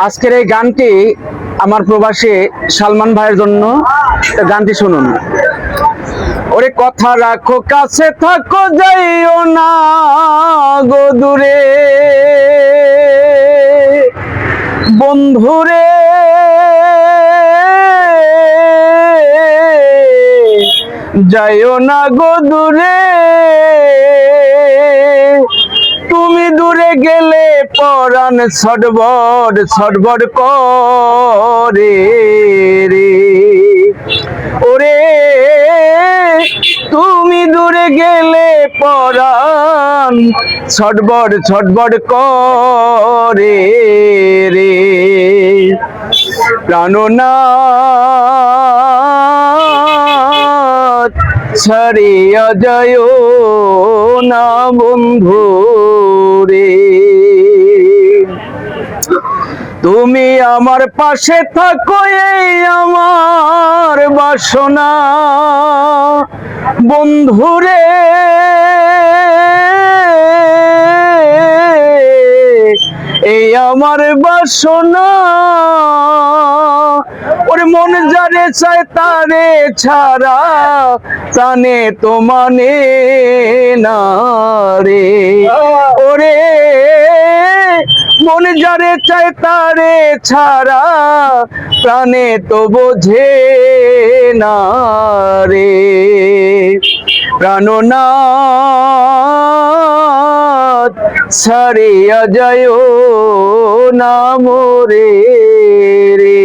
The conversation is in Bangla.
আজকের এই গানটি আমার প্রবাসী সালমান ভাইয়ের জন্য। গানটি শুনুন। ওরে কথা রাখো, কাছে থাকো, যাইও না গো দূরে, বন্ধুরে যাইও না গো দূরে। তুমি দূরে গেলে পরাণ ছটবট ছটবট করে রে। ওরে তুমি দূরে গেলে পরাণ ছটবট ছটবট করে রে। প্রাণনাথ ছাড়িয়া যায় না বন্ধু রে। তুমি আমার পাশে থাকো, এই আমার বাসনা বন্ধুরে। এই আমার বাসনা, ওরে মন যারে চায় তারে ছাড়া জানে তো মানে না রে। ওরে মন যারে চায় তারে ছাড়া প্রাণে তো বোঝে না রে। প্রাণনাথ ছাড়িয়া যায় না মোরে রে।